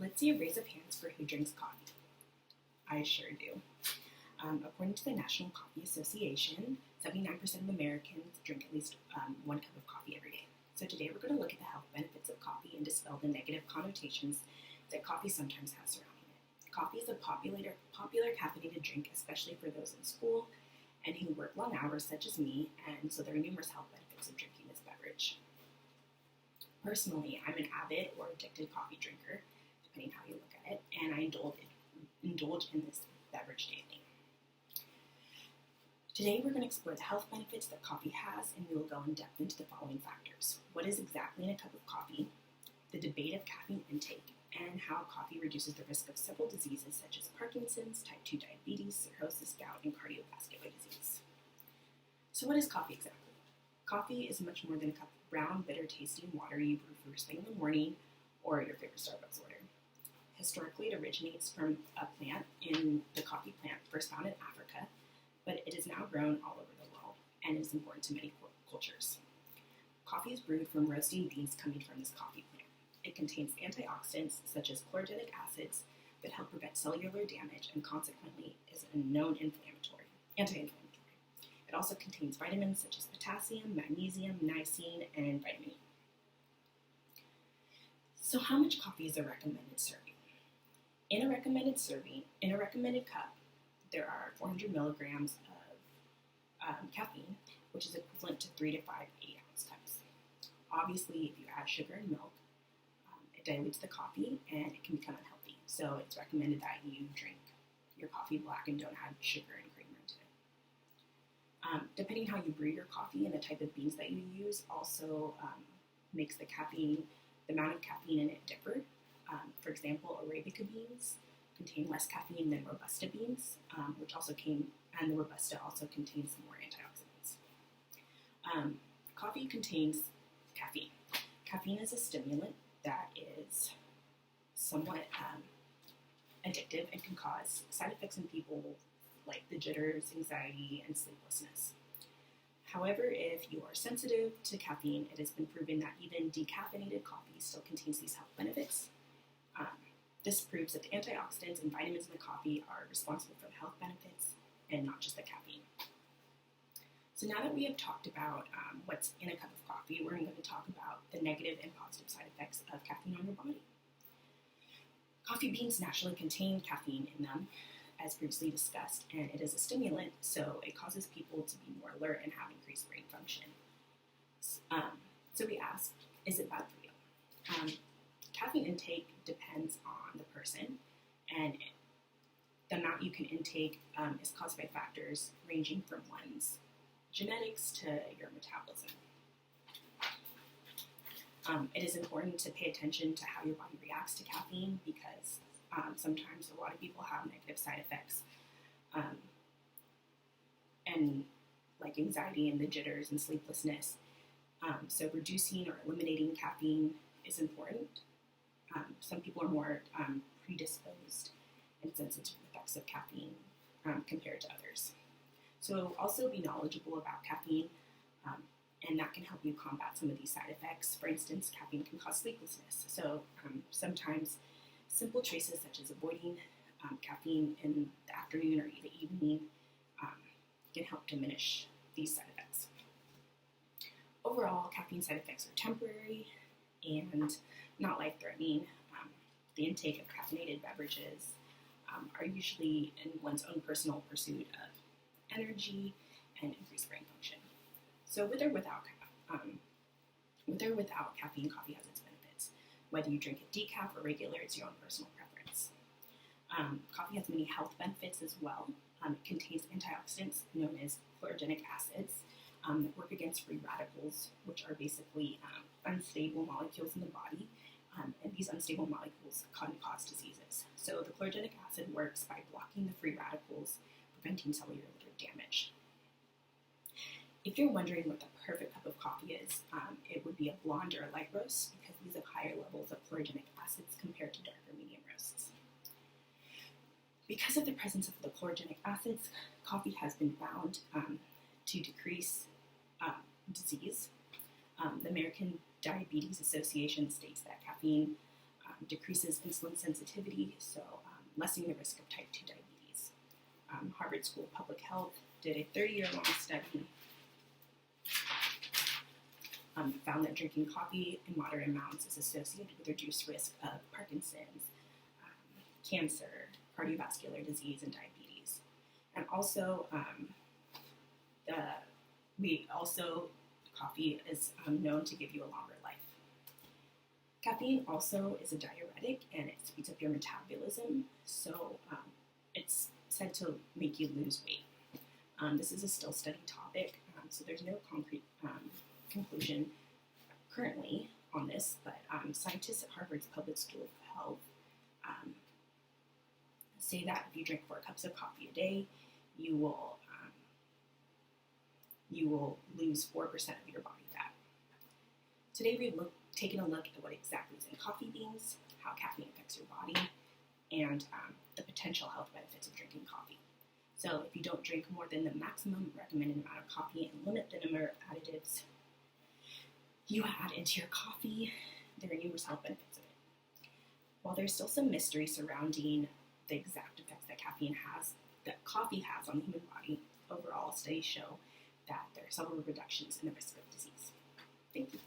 Let's see a raise of hands for who drinks coffee. I sure do. According to the National Coffee Association, 79% of Americans drink at least 1 cup of coffee every day. So today we're going to look at the health benefits of coffee and dispel the negative connotations that coffee sometimes has surrounding it. Coffee is a popular caffeinated drink, especially for those in school and who work long hours such as me, and so there are numerous health benefits of drinking this beverage. Personally, I'm an avid or addicted coffee drinker, depending how you look at it, and I indulge in this beverage daily. Today we're going to explore the health benefits that coffee has, and we will go in depth into the following factors. What is exactly in a cup of coffee, the debate of caffeine intake, and how coffee reduces the risk of several diseases such as Parkinson's, type 2 diabetes, cirrhosis, gout, and cardiovascular disease. So what is coffee exactly? Coffee is much more than a cup of brown, bitter tasting water you brew first thing in the morning or your favorite Starbucks order. Historically, it originates from a plant in the coffee plant first found in Africa, but it is now grown all over the world and is important to many cultures. Coffee is brewed from roasting beans coming from this coffee plant. It contains antioxidants such as chlorogenic acids that help prevent cellular damage and consequently is a known anti-inflammatory. It also contains vitamins such as potassium, magnesium, niacin, and vitamin E. So how much coffee is a recommended serving? In a recommended cup, there are 400 milligrams of caffeine, which is equivalent to 3 to 5 8-ounce cups. Obviously, if you add sugar and milk, it dilutes the coffee and it can become unhealthy. So it's recommended that you drink your coffee black and don't add sugar and creamer into it. Depending how you brew your coffee and the type of beans that you use also makes the amount of caffeine in it differ. For example, Arabica beans contain less caffeine than Robusta beans, and the Robusta also contains more antioxidants. Coffee contains caffeine. Caffeine is a stimulant that is somewhat addictive and can cause side effects in people like the jitters, anxiety, and sleeplessness. However, if you are sensitive to caffeine, it has been proven that even decaffeinated coffee still contains these health benefits. This proves that the antioxidants and vitamins in the coffee are responsible for the health benefits and not just the caffeine. So now that we have talked about what's in a cup of coffee, we're going to talk about the negative and positive side effects of caffeine on your body. Coffee beans naturally contain caffeine in them, as previously discussed, and it is a stimulant, so it causes people to be more alert and have increased brain function. So we ask, is it bad for you? Caffeine intake depends on the person, and the amount you can intake is caused by factors ranging from one's genetics to your metabolism. It is important to pay attention to how your body reacts to caffeine because sometimes a lot of people have negative side effects and like anxiety and the jitters and sleeplessness. So reducing or eliminating caffeine is important. Some people are more predisposed and sensitive to the effects of caffeine compared to others. So also be knowledgeable about caffeine, and that can help you combat some of these side effects. For instance, caffeine can cause sleeplessness. So sometimes simple choices such as avoiding caffeine in the afternoon or the evening can help diminish these side effects. Overall, caffeine side effects are temporary and not life-threatening. The intake of caffeinated beverages are usually in one's own personal pursuit of energy and increased brain function. So with or without caffeine, coffee has its benefits. Whether you drink it decaf or regular, it's your own personal preference. Coffee has many health benefits as well. It contains antioxidants known as chlorogenic acids that work against free radicals, which are basically unstable molecules in the body, and these unstable molecules can cause diseases. So the chlorogenic acid works by blocking the free radicals, preventing cellular damage. If you're wondering what the perfect cup of coffee is, it would be a blonde or a light roast because these have higher levels of chlorogenic acids compared to darker medium roasts. Because of the presence of the chlorogenic acids, coffee has been found to decrease disease. The American Diabetes Association states that caffeine decreases insulin sensitivity, so lessening the risk of type 2 diabetes. Harvard School of Public Health did a 30-year-long study, found that drinking coffee in moderate amounts is associated with reduced risk of Parkinson's, cancer, cardiovascular disease, and diabetes. And also, coffee is known to give you a longer life. Caffeine also is a diuretic, and it speeds up your metabolism, so it's said to make you lose weight. This is a still study topic, so there's no concrete conclusion currently on this, but scientists at Harvard's Public School of Health say that if you drink 4 cups of coffee a day, you will lose 4% of your body fat. Today we've taken a look at what exactly is in coffee beans, how caffeine affects your body, and the potential health benefits of drinking coffee. So if you don't drink more than the maximum recommended amount of coffee and limit the number of additives you add into your coffee, there are numerous health benefits of it. While there's still some mystery surrounding the exact effects that coffee has on the human body, overall studies show that there are several reductions in the risk of disease. Thank you.